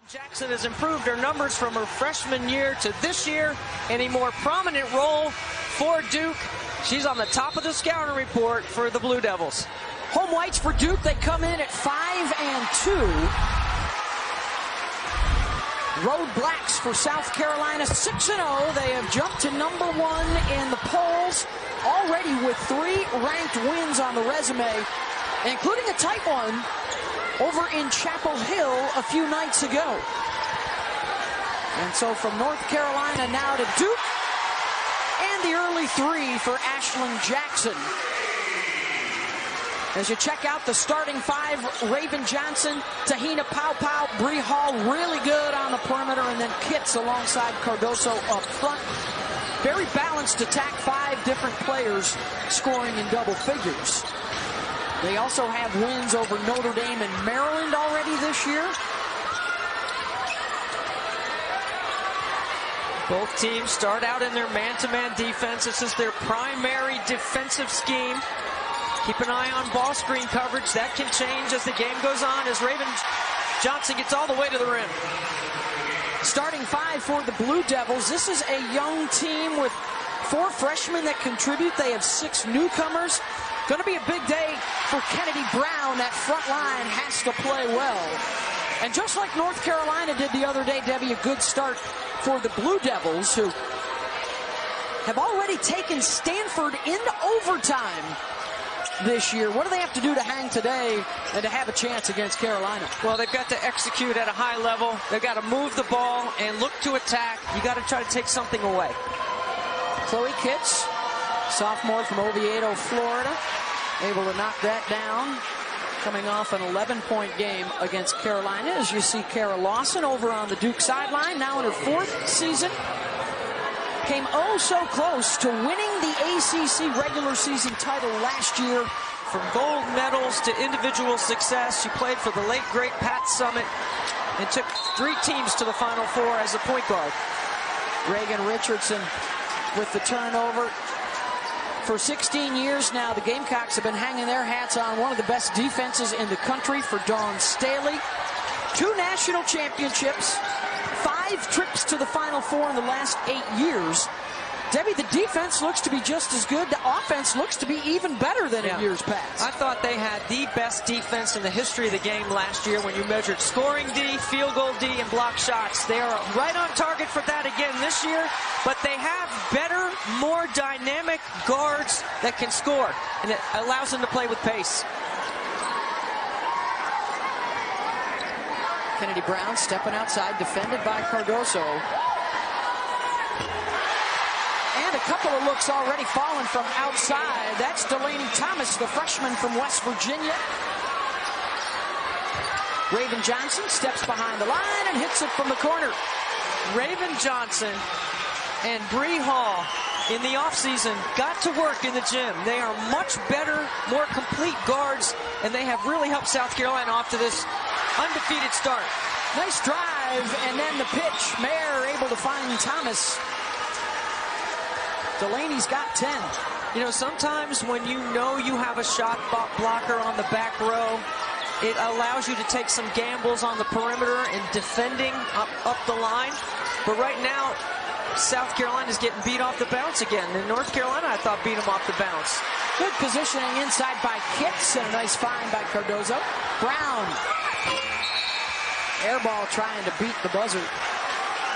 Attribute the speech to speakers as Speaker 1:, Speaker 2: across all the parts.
Speaker 1: Jackson has improved her numbers from her freshman year to this year in a more prominent role for Duke. She's on the top of the scouting report for the Blue Devils.
Speaker 2: Home whites for Duke, they come in at 5-2. Road blacks for South Carolina, 6-0. They have jumped to number 1 in the polls, already with 3 ranked wins on the resume, including a tight one over in Chapel Hill a few nights ago. And so from North Carolina now to Duke, and the early 3 for Ashlyn Jackson. As you check out the starting 5, Reigan Richardson, Te-Hina Paopao, Bree Hall really good on the perimeter, and then Kitts alongside Cardoso up front. Very balanced attack, 5 different players scoring in double figures. They also have wins over Notre Dame and Maryland already this year.
Speaker 1: Both teams start out in their man-to-man defense. This is their primary defensive scheme. Keep an eye on ball screen coverage. That can change as the game goes on, as Reigan Richardson gets all the way to the rim.
Speaker 2: Starting 5 for the Blue Devils. This is a young team with 4 freshmen that contribute. They have 6 newcomers. Going to be a big day for Kennedy Brown. That front line has to play well. And just like North Carolina did the other day, Debbie, a good start for the Blue Devils, who have already taken Stanford into overtime this year. What do they have to do to hang today and to have a chance against Carolina?
Speaker 1: Well, they've got to execute at a high level. They've got to move the ball and look to attack. You got to try to take something away.
Speaker 2: Chloe Kitts, sophomore from Oviedo, Florida, able to knock that down, coming off an 11-point game against Carolina. As you see Kara Lawson over on the Duke sideline, now in her 4th season. Came oh so close to winning the ACC regular season title last year.
Speaker 1: From gold medals to individual success, she played for the late, great Pat Summit and took 3 teams to the Final Four as a point guard.
Speaker 2: Reigan Richardson with the turnover. For 16 years now, the Gamecocks have been hanging their hats on one of the best defenses in the country for Dawn Staley. 2 national championships, 5 trips to the Final Four in the last 8 years. Debbie, the defense looks to be just as good. The offense looks to be even better than in years past.
Speaker 1: I thought they had the best defense in the history of the game last year when you measured scoring D, field goal D, and block shots. They are right on target for that again this year, but they have better, more dynamic guards that can score, and it allows them to play with pace.
Speaker 2: Kennedy Brown stepping outside, defended by Cardoso. And a couple of looks already fallen from outside. That's Delaney Thomas, the freshman from West Virginia. Reigan Johnson steps behind the line and hits it from the corner.
Speaker 1: Reigan Johnson and Bree Hall in the offseason got to work in the gym. They are much better, more complete guards, and they have really helped South Carolina off to this undefeated start.
Speaker 2: Nice drive, and then the pitch. Mayer able to find Thomas. Delaney's got 10.
Speaker 1: You know, sometimes when you know you have a shot blocker on the back row, it allows you to take some gambles on the perimeter and defending up the line. But right now, South Carolina's getting beat off the bounce again. And North Carolina, I thought, beat them off the bounce.
Speaker 2: Good positioning inside by Kitts, and a nice find by Cardoso. Brown. Air ball trying to beat the buzzer.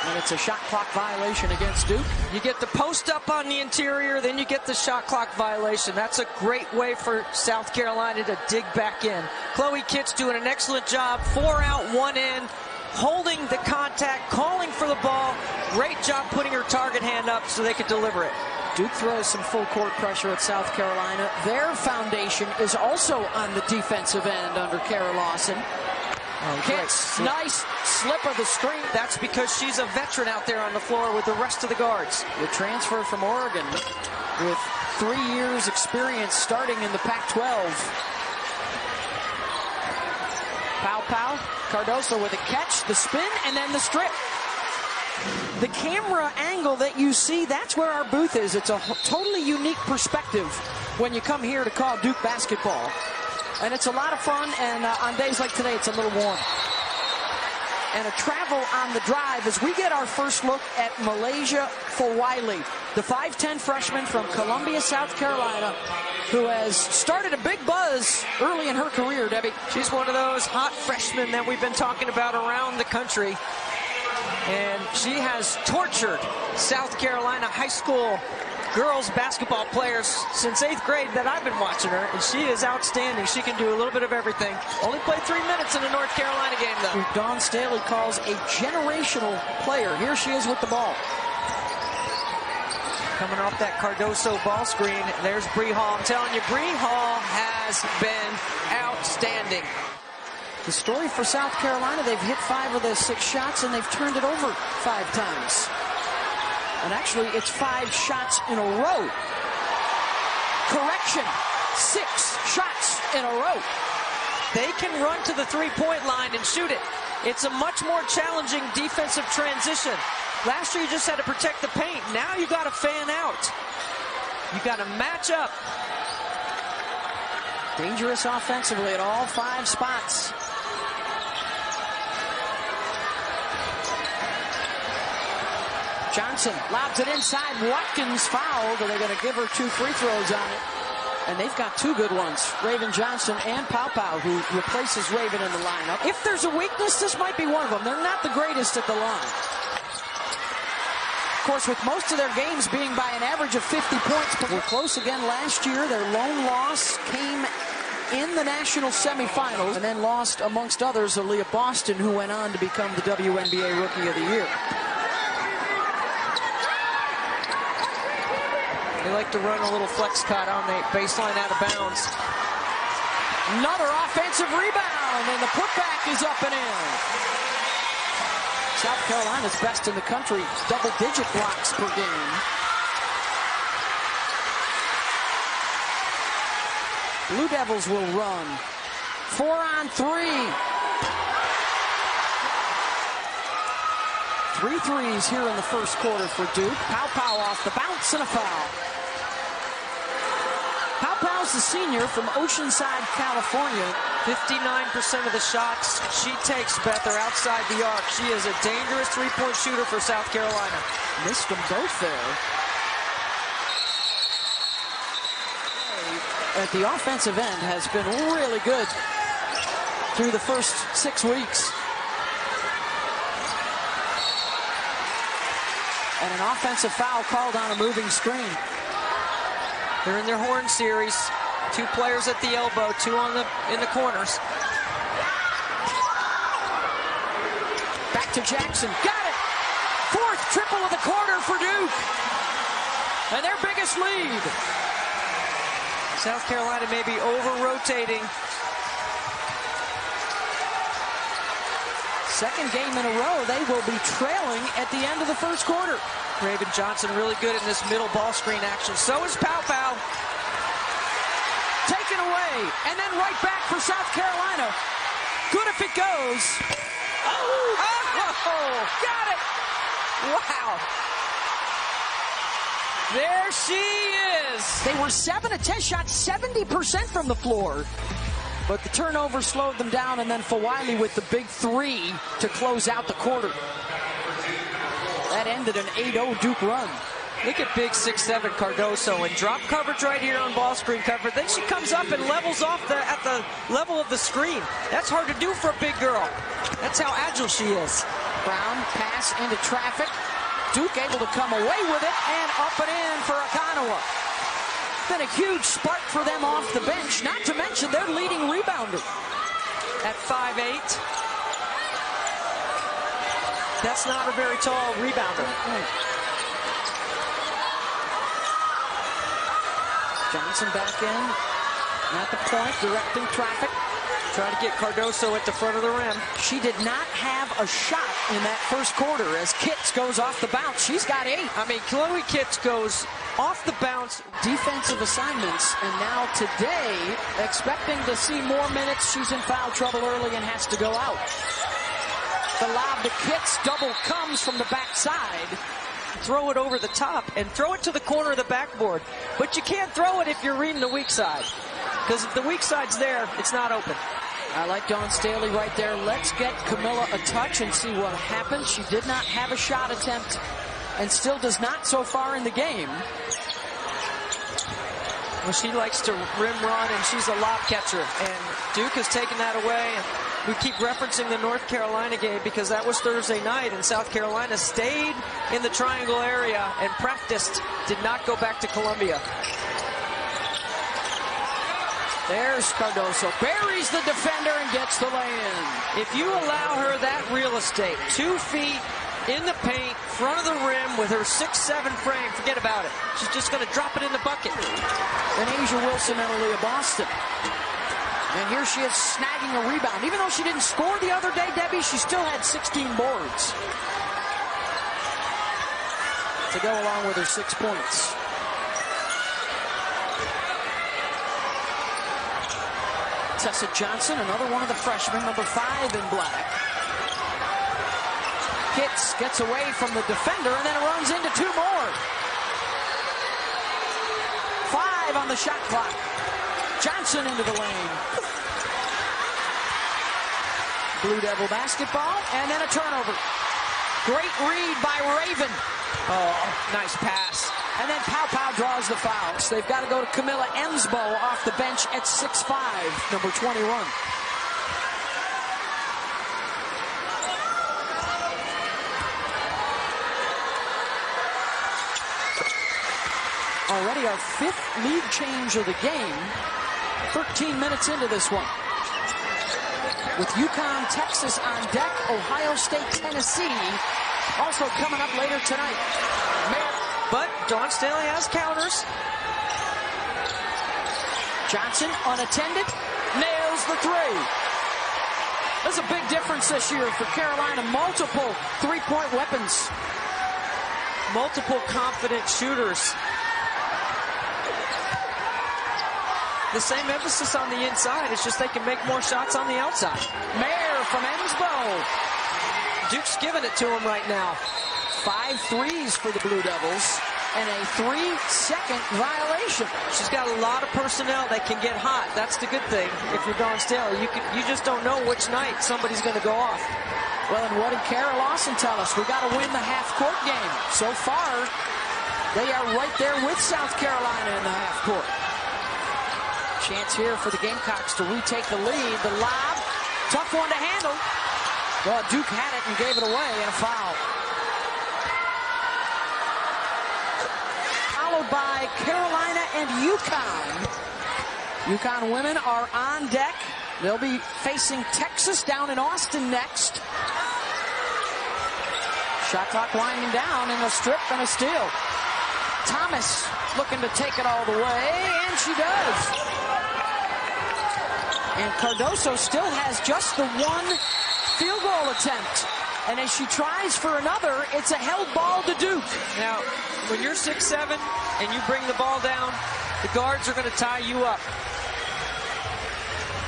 Speaker 2: And it's a shot clock violation against Duke.
Speaker 1: You get the post up on the interior, then you get the shot clock violation. That's a great way for South Carolina to dig back in. Chloe Kitts doing an excellent job. 4 out, 1 in. Holding the contact, calling for the ball. Great job putting her target hand up so they could deliver it.
Speaker 2: Duke throws some full court pressure at South Carolina. Their foundation is also on the defensive end under Kara Lawson. Kitts, nice slip of the screen.
Speaker 1: That's because she's a veteran out there on the floor with the rest of the guards.
Speaker 2: The transfer from Oregon with 3 years experience starting in the Pac-12. Paopao, Cardoso with a catch, the spin, and then the strip. The camera angle that you see, that's where our booth is. It's a totally unique perspective when you come here to call Duke basketball. And it's a lot of fun, and on days like today, it's a little warm. and a travel on the drive as we get our first look at Malaysia Fawiley, the 5'10 freshman from Columbia, South Carolina, who has started a big buzz early in her career, Debbie.
Speaker 1: She's one of those hot freshmen that we've been talking about around the country. And she has tortured South Carolina high school girls basketball players since 8th grade that I've been watching her, and she is outstanding. She can do a little bit of everything. Only played 3 minutes in the North Carolina game, though.
Speaker 2: Dawn Staley calls a generational player. Here she is with the ball.
Speaker 1: Coming off that Cardoso ball screen, there's Bree Hall. I'm telling you, Bree Hall has been outstanding.
Speaker 2: The story for South Carolina, they've hit 5 of the 6 shots, and they've turned it over 5 times. And actually, it's 5 shots in a row. Correction, 6 shots in a row.
Speaker 1: They can run to the three-point line and shoot it. It's a much more challenging defensive transition. Last year, you just had to protect the paint. Now you got to fan out. You got to match up.
Speaker 2: Dangerous offensively at all 5 spots. Johnson lobs it inside. Watkins fouled. Are they going to give her 2 free throws on it? And they've got 2 good ones. Reigan Johnson and Paopao, who replaces Raven in the lineup. If there's a weakness, this might be one of them. They're not the greatest at the line. Of course, with most of their games being by an average of 50 points, but were close again last year. Their lone loss came in the national semifinals and then lost, amongst others, Aaliyah Boston, who went on to become the WNBA Rookie of the Year.
Speaker 1: They like to run a little flex cut on the baseline out of bounds.
Speaker 2: Another offensive rebound, and the putback is up and in. South Carolina's best in the country, double-digit blocks per game. Blue Devils will run. 4-on-3. 3 threes here in the first quarter for Duke. Paopao off the bounce and a foul. Paopau's the senior from Oceanside, California.
Speaker 1: 59% of the shots she takes, Beth, are outside the arc. She is a dangerous three-point shooter for South Carolina.
Speaker 2: Missed them both there. At the offensive end has been really good through the first 6 weeks. And an offensive foul called on a moving screen.
Speaker 1: They're in their horn series. 2 players at the elbow, 2 in the corners.
Speaker 2: Back to Jackson. Got it! 4th triple of the quarter for Duke. And their biggest lead.
Speaker 1: South Carolina may be over-rotating.
Speaker 2: Second game in a row, they will be trailing at the end of the first quarter.
Speaker 1: Reigan Johnson really good in this middle ball screen action. So is Paopao.
Speaker 2: Taken away, and then right back for South Carolina. Good if it goes.
Speaker 1: Oh, got it. Wow. There she is.
Speaker 2: They were 7 of 10 shots, 70% from the floor. But the turnover slowed them down, and then Fawiley with the big 3 to close out the quarter. That ended an 8-0 Duke run.
Speaker 1: Look at big 6'7" Cardoso and drop coverage right here on ball screen coverage. Then she comes up and levels off at the level of the screen. That's hard to do for a big girl. That's how agile she is.
Speaker 2: Brown pass into traffic. Duke able to come away with it and up and in for Akanawa. Been a huge spark for them off the bench, not to mention their leading rebounder.
Speaker 1: At 5'8". That's not a very tall rebounder.
Speaker 2: Johnson back in at the point, directing traffic.
Speaker 1: Trying to get Cardoso at the front of the rim.
Speaker 2: She did not have a shot in that first quarter as Kitts goes off the bounce. She's got 8.
Speaker 1: I mean, Chloe Kitts goes off the bounce.
Speaker 2: Defensive assignments, and now today, expecting to see more minutes. She's in foul trouble early and has to go out. The lob to Kitts, double comes from the backside.
Speaker 1: Throw it over the top and throw it to the corner of the backboard. But you can't throw it if you're reading the weak side. Because if the weak side's there, it's not open.
Speaker 2: I like Dawn Staley right there. Let's get Kamilla a touch and see what happens. She did not have a shot attempt and still does not so far in the game.
Speaker 1: Well, she likes to rim run, and she's a lob catcher. And Duke has taken that away. And we keep referencing the North Carolina game because that was Thursday night, and South Carolina stayed in the triangle area and practiced, did not go back to Columbia.
Speaker 2: There's Cardoso, buries the defender and gets the lay-in.
Speaker 1: If you allow her that real estate, 2 feet in the paint, front of the rim with her 6'7" frame, forget about it. She's just going to drop it in the bucket.
Speaker 2: And Asia Wilson and Aaliyah Boston. And here she is snagging a rebound. Even though she didn't score the other day, Debbie, she still had 16 boards to go along with her 6 points. Tessa Johnson, another one of the freshmen, number 5 in black. Hits, gets away from the defender, and then runs into 2 more. 5 on the shot clock. Johnson into the lane. Blue Devil basketball, and then a turnover. Great read by Raven.
Speaker 1: Oh, nice pass.
Speaker 2: And then Paopao draws the foul. So they've got to go to Kamilla Ensbo off the bench at 6'5", number 21. Already our 5th lead change of the game. 13 minutes into this one. With UConn, Texas on deck, Ohio State, Tennessee also coming up later tonight.
Speaker 1: But Dawn Staley has counters.
Speaker 2: Johnson unattended, nails the 3. There's a big difference this year for Carolina. Multiple 3-point weapons.
Speaker 1: Multiple confident shooters. The same emphasis on the inside. It's just they can make more shots on the outside.
Speaker 2: Mayer from Ensbo.
Speaker 1: Duke's giving it to him right now.
Speaker 2: 5 threes for the Blue Devils and a 3-second violation.
Speaker 1: She's got a lot of personnel that can get hot. That's the good thing. If you're Dawn Staley, you just don't know which night somebody's going to go off.
Speaker 2: Well, and what did Kara Lawson tell us? We got to win the half-court game. So far, they are right there with South Carolina in the half-court. Chance here for the Gamecocks to retake the lead. The lob, tough one to handle. Well, Duke had it and gave it away, and a foul. Followed by Carolina and UConn. UConn women are on deck. They'll be facing Texas down in Austin next. Shot clock winding down in a strip and a steal. Thomas looking to take it all the way, and she does. And Cardoso still has just the 1 field goal attempt. And as she tries for another, it's a held ball to Duke.
Speaker 1: Now, when you're 6'7" and you bring the ball down, the guards are going to tie you up.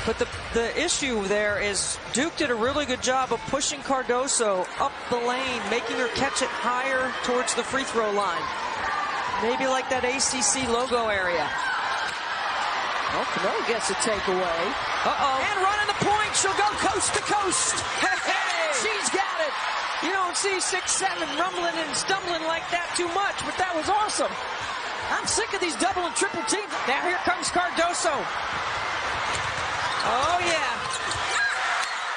Speaker 1: But the issue there is Duke did a really good job of pushing Cardoso up the lane, making her catch it higher towards the free throw line. Maybe like that ACC logo area.
Speaker 2: Well, Kamilla gets a takeaway. And running the point, she'll go coast to coast. Hey! She's got it.
Speaker 1: You don't see 6'7" rumbling and stumbling like that too much, but that was awesome.
Speaker 2: I'm sick of these double and triple teams.
Speaker 1: Now here comes Cardoso. Oh, yeah.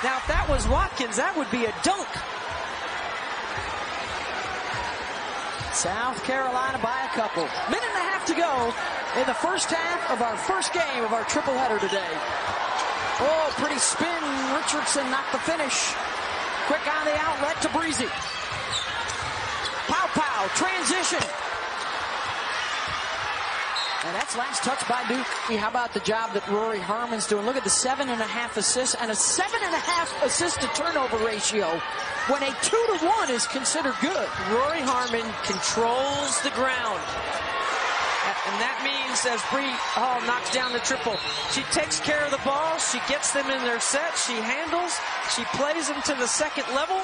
Speaker 1: Now, if that was Watkins, that would be a dunk.
Speaker 2: South Carolina by a couple. Minute and a half to go in the first half of our first game of our triple header today. Oh, pretty spin. Richardson not the finish. Quick on the outlet to Breezy. Paopao, transition. And that's last touch by Duke. How about the job that Rory Harmon's doing? Look at the 7.5 assists and a 7.5 assist to turnover ratio when a 2-to-1 is considered good.
Speaker 1: Rory Harmon controls the ground. And that means as Bree Hall knocks down the triple, she takes care of the ball, she gets them in their set, she handles, she plays them to the second level.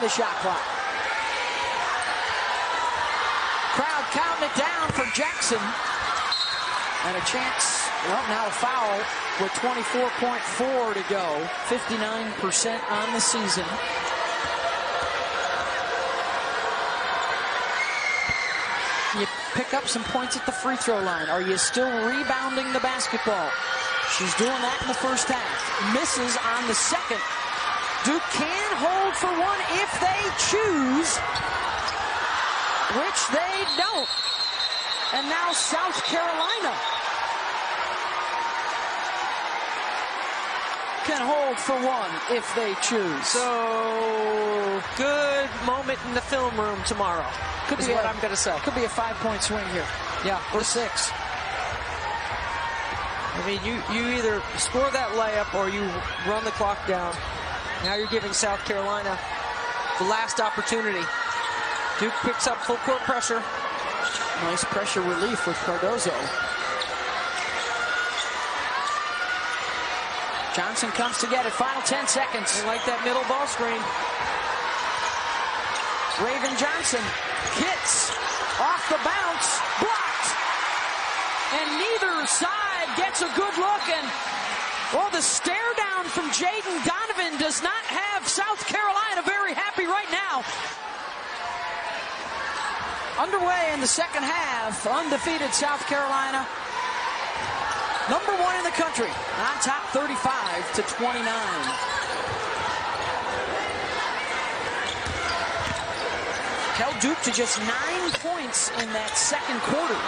Speaker 2: on the shot clock. Crowd counting it down for Jackson. And a chance, well, now a foul with 24.4 to go. 59% on the season. You pick up some points at the free throw line. Are you still rebounding the basketball? She's doing that in the first half. Misses on the second. Duke can hold for one if they choose, which they don't. And now South Carolina can hold for one if they choose.
Speaker 1: So, good moment in the film room tomorrow. Could be what I'm going to say.
Speaker 2: Could be a 5-point swing here.
Speaker 1: Yeah,
Speaker 2: or 6.
Speaker 1: I mean, you either score that layup or you run the clock down. Now you're giving South Carolina the last opportunity. Duke picks up full court pressure.
Speaker 2: Nice pressure relief with Cardoso. Johnson comes to get it. Final 10 seconds.
Speaker 1: They like that middle ball screen.
Speaker 2: Reigan Johnson hits off the bounce, blocked, and neither side gets a good look. And well, the stare down from Jadyn Donovan does not have South Carolina very happy right now. Underway in the second half, undefeated South Carolina, number 1 in the country, on top 35-29. Held Duke to just 9 points in that second quarter.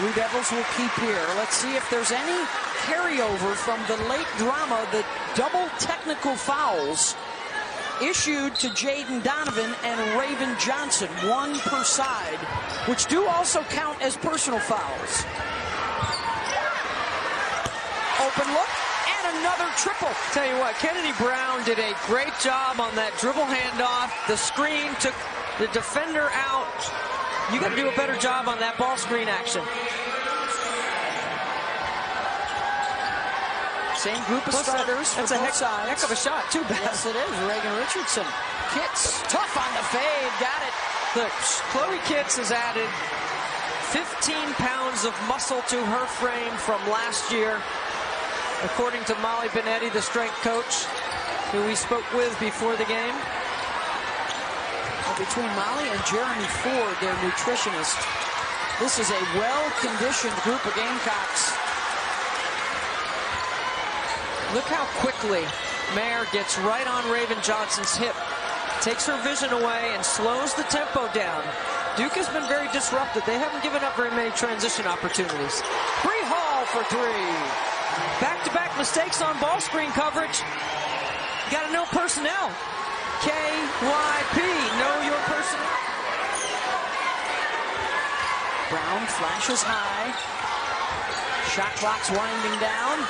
Speaker 2: Blue Devils will keep here. Let's see if there's any carryover from the late drama, the double technical fouls issued to Jadyn Donovan and Reigan Johnson, 1 per side, which do also count as personal fouls. Open look. Another triple.
Speaker 1: Tell you what, Kennedy Brown did a great job on that dribble handoff. The screen took the defender out. You got to do a better job on that ball screen action.
Speaker 2: Same group of starters.
Speaker 1: That's a heck of a shot, too bad.
Speaker 2: Yes, it is. Reigan Richardson. Kitts, tough on the fade. Got it.
Speaker 1: Look, Chloe Kitts has added 15 pounds of muscle to her frame from last year, according to Molly Benetti, the strength coach, who we spoke with before the game.
Speaker 2: Well, between Molly and Jeremy Ford, their nutritionist, this is a well-conditioned group of Gamecocks.
Speaker 1: Look how quickly Mayer gets right on Reigan Johnson's hip, takes her vision away, and slows the tempo down. Duke has been very disruptive. They haven't given up very many transition opportunities.
Speaker 2: Bree Hall for 3.
Speaker 1: Back-to-back mistakes on ball screen coverage. Got to know personnel. KYP, know your personnel.
Speaker 2: Brown flashes high. Shot clock's winding down.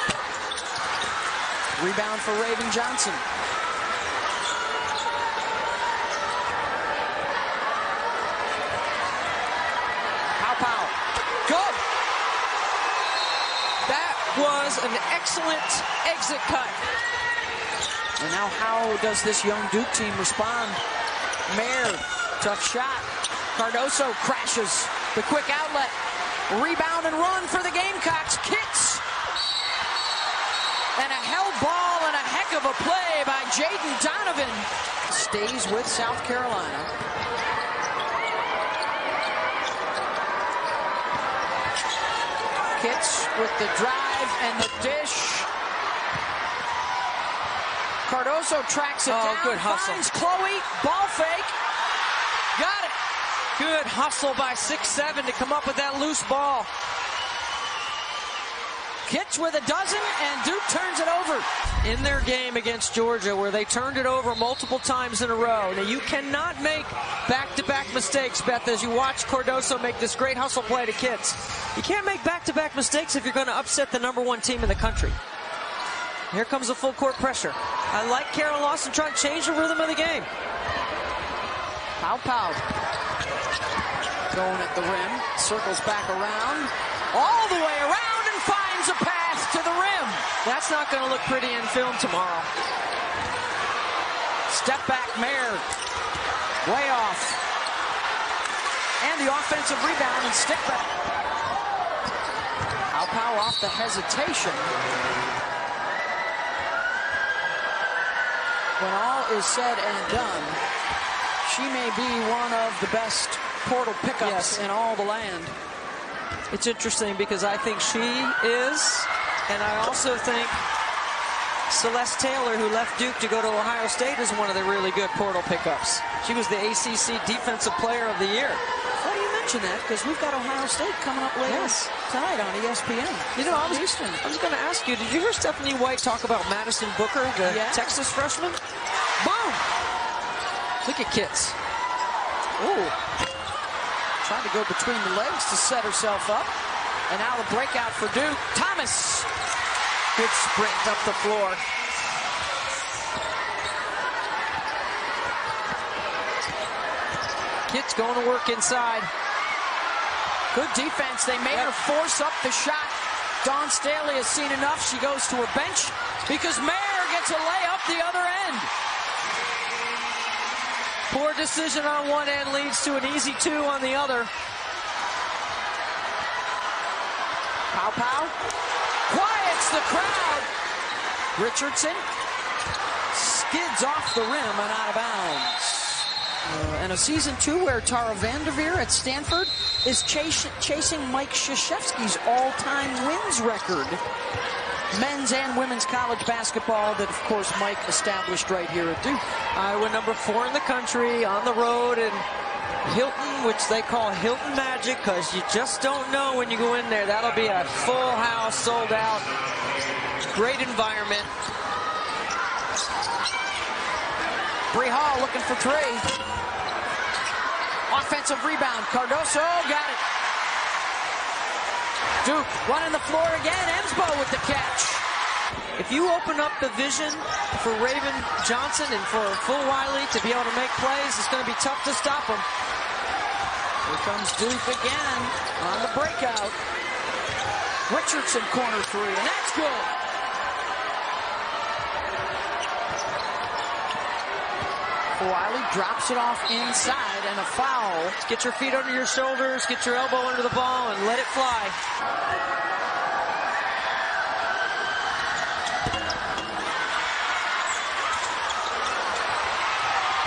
Speaker 2: Rebound for Reigan Johnson. Paopao. Good.
Speaker 1: Was an excellent exit cut.
Speaker 2: And now how does this young Duke team respond? Mayer, tough shot. Cardoso crashes the quick outlet. Rebound and run for the Gamecocks. Kitts. And a held ball and a heck of a play by Jadyn Donovan. Stays with South Carolina. Kitts with the drive and the dish. Cardoso tracks it down.
Speaker 1: Good hustle.
Speaker 2: Finds Chloe. Ball fake. Got it.
Speaker 1: Good hustle by 6'7" to come up with that loose ball.
Speaker 2: Kitts with a dozen, and Duke turns it over.
Speaker 1: In their game against Georgia, where they turned it over multiple times in a row. Now, you cannot make back-to-back mistakes, Beth, as you watch Cardoso make this great hustle play to Kitts. You can't make back-to-back mistakes if you're going to upset the number 1 team in the country. Here comes the full court pressure. I like Karen Lawson trying to change the rhythm of the game.
Speaker 2: Paopao going at the rim, circles back around, all the way around, and finds a pass to the rim.
Speaker 1: That's not going to look pretty in film tomorrow.
Speaker 2: Step back, Mayer. Way off. And the offensive rebound and stick back. Paopao off the hesitation. When all is said and done, she may be one of the best portal pickups in all the land.
Speaker 1: It's interesting because I think she is, and I also think Celeste Taylor, who left Duke to go to Ohio State, is one of the really good portal pickups. She was the ACC Defensive Player of the Year.
Speaker 2: Funny you mention that, because we've got Ohio State coming up later tonight on ESPN.
Speaker 1: You know, I was going to ask you, did you hear Stephanie White talk about Madison Booker, the Texas freshman? Boom! Look at Kits.
Speaker 2: Ooh. Trying to go between the legs to set herself up. And now the breakout for Duke. Thomas. Good sprint up the floor.
Speaker 1: Kits going to work inside.
Speaker 2: Good defense. They made her force up the shot. Dawn Staley has seen enough. She goes to her bench because Mayer gets a layup the other end.
Speaker 1: Poor decision on one end leads to an easy two on the other.
Speaker 2: Paopao quiets the crowd. Richardson skids off the rim and out of bounds. And a season 2 where Tara Vanderveer at Stanford is chasing Mike Krzyzewski's all-time wins record. Men's and women's college basketball that, of course, Mike established right here at Duke.
Speaker 1: Iowa #4 in the country, on the road in Hilton, which they call Hilton Magic, because you just don't know when you go in there. That'll be a full house, sold out, great environment.
Speaker 2: Bree Hall looking for three. Offensive rebound. Cardoso got it. Duke running the floor again. Ensbo with the catch.
Speaker 1: If you open up the vision for Raven Johnson and for Full Wiley to be able to make plays, it's going to be tough to stop them.
Speaker 2: Here comes Duke again on the breakout. Richardson corner three, and that's good. Wiley drops it off inside, and a foul.
Speaker 1: Get your feet under your shoulders, get your elbow under the ball, and let it fly.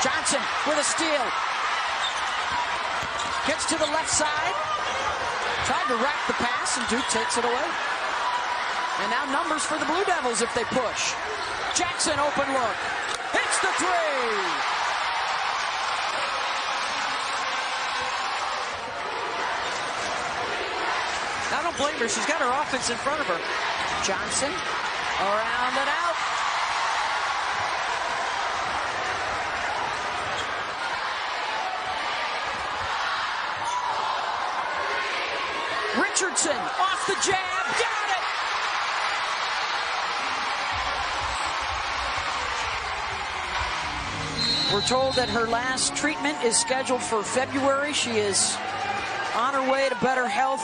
Speaker 2: Johnson with a steal. Gets to the left side. Tried to rack the pass, and Duke takes it away. And now numbers for the Blue Devils if they push. Jackson, open look. Hits the three.
Speaker 1: I don't blame her. She's got her offense in front of her.
Speaker 2: Johnson around and out. Richardson off the jab. Got it. We're told that her last treatment is scheduled for February. She is on her way to better health.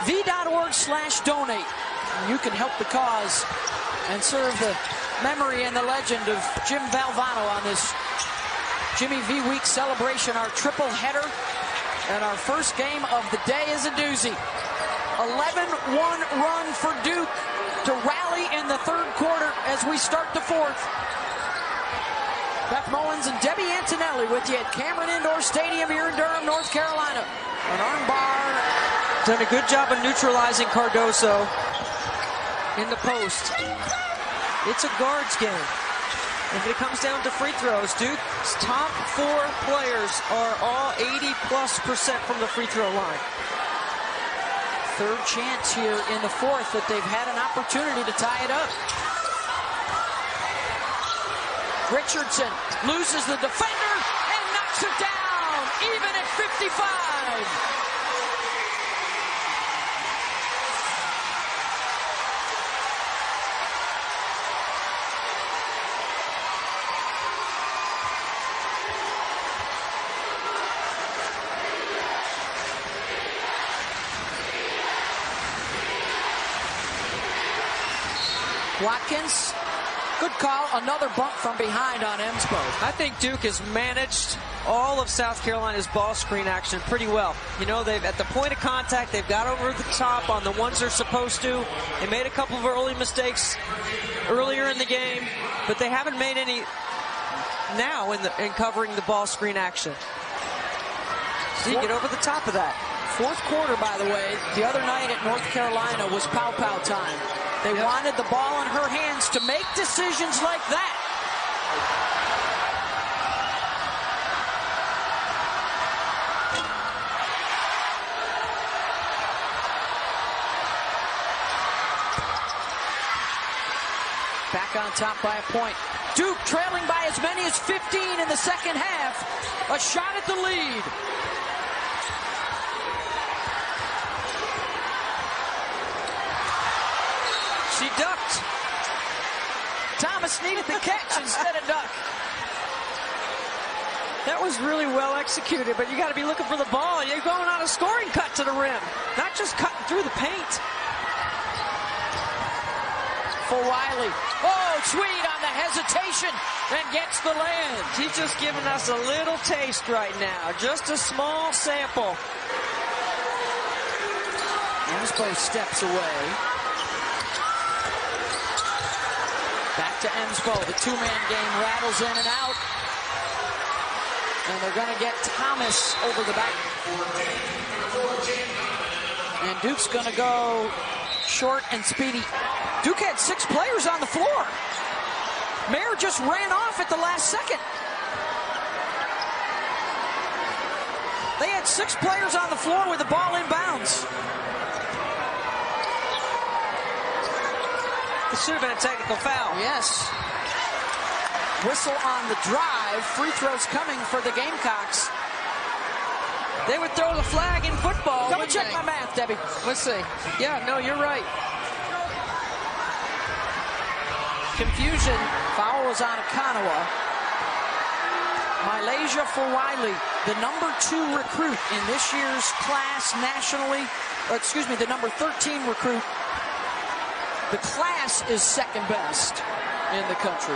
Speaker 2: V.org/donate. You can help the cause and serve the memory and the legend of Jim Valvano on this Jimmy V Week celebration, our triple header. And our first game of the day is a doozy. 11-1 run for Duke to rally in the third quarter as we start the fourth. Beth Mullins and Debbie Antonelli with you at Cameron Indoor Stadium here in Durham, North Carolina. An armbar.
Speaker 1: Done a good job of neutralizing Cardoso in the post. It's a guards game. If it comes down to free throws, Duke's top 4 players are all 80+% from the free throw line.
Speaker 2: Third chance here in the fourth that they've had an opportunity to tie it up. Richardson loses the defender and knocks it down, even at 55. Watkins Good call. Another bump from behind on Emspo.
Speaker 1: I think Duke has managed all of South Carolina's ball screen action pretty well. You know, they've at the point of contact, they've got over the top on the ones they're supposed to. They made a couple of early mistakes earlier in the game, but they haven't made any now in covering the ball screen action. So you get over the top of that.
Speaker 2: Fourth quarter, by the way, the other night at North Carolina was Paopao time. They wanted the ball in her hands to make decisions like that. Back on top by a point. Duke trailing by as many as 15 in the second half. A shot at the lead.
Speaker 1: She ducked.
Speaker 2: Thomas needed the catch instead of duck.
Speaker 1: That was really well executed, but you got to be looking for the ball. You're going on a scoring cut to the rim, not just cutting through the paint.
Speaker 2: For Wiley. Oh, Sweet on the hesitation and gets the land.
Speaker 1: He's just giving us a little taste right now, just a small sample.
Speaker 2: Emspo steps away. Back to Emspo. The two-man game rattles in and out. And they're going to get Thomas over the back. And Duke's going to go short and speedy. Duke had 6 players on the floor. Mayer just ran off at the last second. They had 6 players on the floor with the ball inbounds.
Speaker 1: It should have been a technical foul.
Speaker 2: Yes. Whistle on the drive. Free throws coming for the Gamecocks.
Speaker 1: They would throw the flag in football.
Speaker 2: Come and check my math, Debbie.
Speaker 1: Let's see. Yeah, no, you're right.
Speaker 2: Confusion. Foul was on Akanawa. Malaysia for Wiley, the number 2 recruit in this year's class nationally. Or excuse me, the number 13 recruit. The class is second best in the country.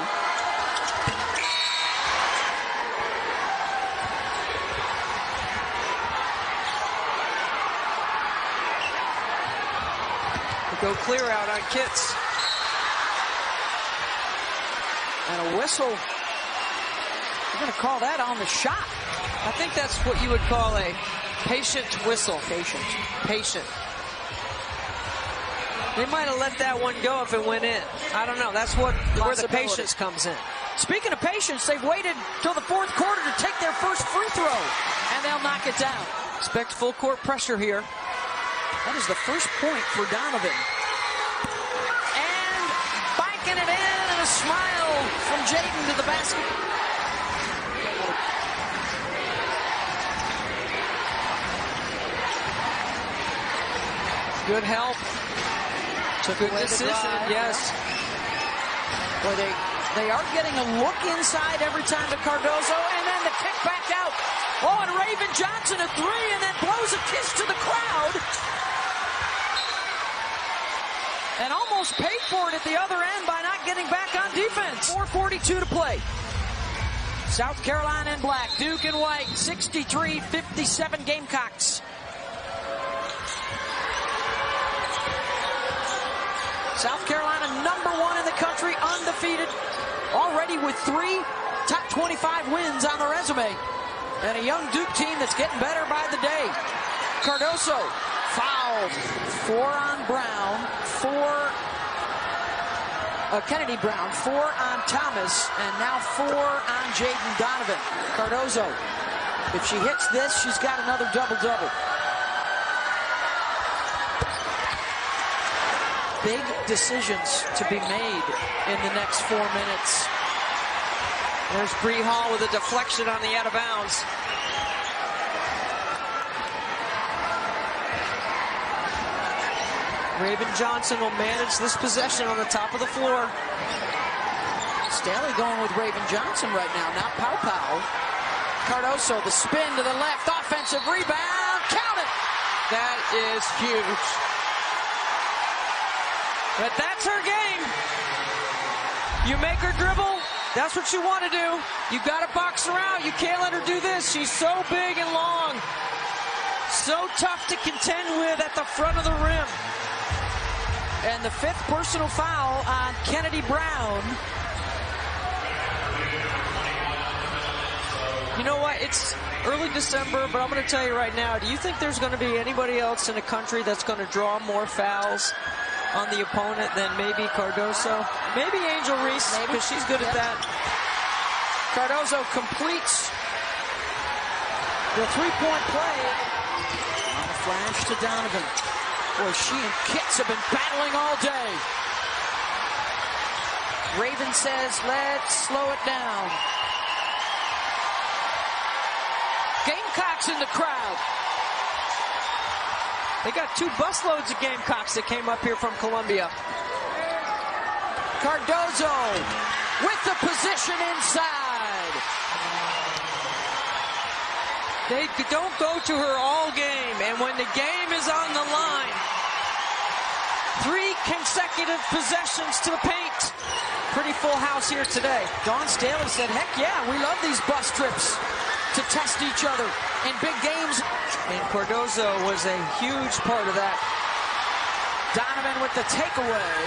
Speaker 1: Go clear out on Kitts.
Speaker 2: And a whistle. You're going to call that on the shot.
Speaker 1: I think that's what you would call a patient whistle. Patient. They might have let that one go if it went in. I don't know. That's where the patience comes in.
Speaker 2: Speaking of patience, they've waited till the fourth quarter to take their first free throw. And they'll knock it down.
Speaker 1: Expect full court pressure here.
Speaker 2: That is the first point for Donovan. And backing it in, and a smile from Jadyn to the basket.
Speaker 1: Good help. Took a good decision, yes.
Speaker 2: Boy, they are getting a look inside every time to Cardoso, and then the kick back out. Oh, and Reigan Johnson a 3, and then blows a kiss to the crowd. And almost paid for it at the other end by not getting back on defense. 4:42 to play. South Carolina in black, Duke in white, 63-57 Gamecocks. South Carolina number 1 in the country, undefeated, already with 3 top 25 wins on the resume. And a young Duke team that's getting better by the day. Cardoso fouled. 4 on Brown, 4 Kennedy Brown, 4 on Thomas, and now 4 on Jadyn Donovan. Cardoso, if she hits this, she's got another double-double. Big decisions to be made in the next 4 minutes.
Speaker 1: There's Bree Hall with a deflection on the out of bounds. Reigan Johnson will manage this possession on the top of the floor.
Speaker 2: Staley going with Reigan Johnson right now, not Paopao. Cardoso, the spin to the left, offensive rebound, count it!
Speaker 1: That is huge. But that's her game. You make her dribble. That's what you want to do. You got to box her out. You can't let her do this. She's so big and long. So tough to contend with at the front of the rim.
Speaker 2: And the 5th personal foul on Kennedy Brown.
Speaker 1: You know what? It's early December, but I'm going to tell you right now, do you think there's going to be anybody else in the country that's going to draw more fouls on the opponent than maybe Cardoso? Maybe Angel Reese, because she's good at that.
Speaker 2: Cardoso completes the three-point play. On a flash to Donovan. Boy, she and Kitts have been battling all day. Raven says, let's slow it down. Gamecocks in the crowd.
Speaker 1: They got 2 busloads of Gamecocks that came up here from Columbia.
Speaker 2: Cardoso with the position inside.
Speaker 1: They don't go to her all game, and when the game is on the line, 3 consecutive possessions to the paint. Pretty full house here today.
Speaker 2: Dawn Staley said, heck yeah, we love these bus trips to test each other in big games.
Speaker 1: And Cardoso was a huge part of that.
Speaker 2: Donovan with the takeaway.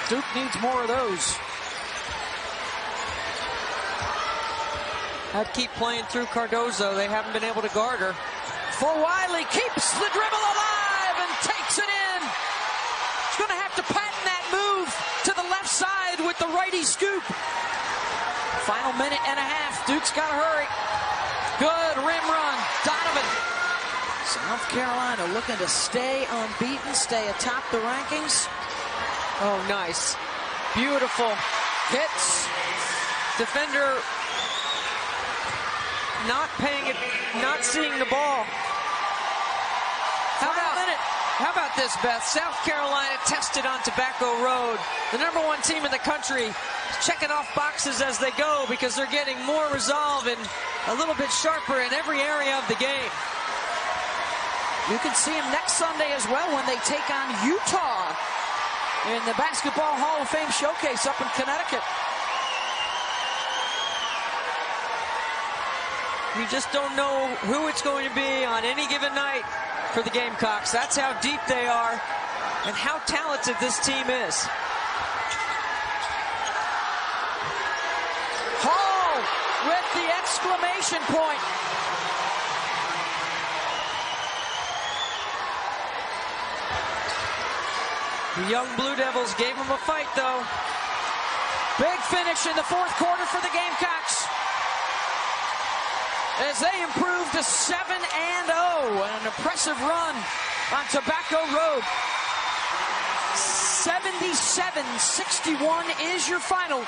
Speaker 2: Duke needs more of those.
Speaker 1: I'd keep playing through Cardoso. They haven't been able to guard her.
Speaker 2: For Wiley, keeps the dribble alive and takes it in. She's going to have to patent that move to the left side with the righty scoop. Final minute and a half. Duke's got to hurry. Good rim run. Donovan. South Carolina looking to stay unbeaten, stay atop the rankings.
Speaker 1: Oh, nice. Beautiful.
Speaker 2: Hits.
Speaker 1: Defender not paying it, not seeing the ball. How about this, Beth? South Carolina tested on Tobacco Road. The #1 team in the country, checking off boxes as they go because they're getting more resolve and a little bit sharper in every area of the game.
Speaker 2: You can see them next Sunday as well when they take on Utah in the Basketball Hall of Fame showcase up in Connecticut.
Speaker 1: You just don't know who it's going to be on any given night for the Gamecocks. That's how deep they are and how talented this team is.
Speaker 2: Hall with the exclamation point.
Speaker 1: The young Blue Devils gave them a fight, though.
Speaker 2: Big finish in the 4th quarter for the Gamecocks, as they improve to 7-0, an impressive run on Tobacco Road. 77-61 is your final.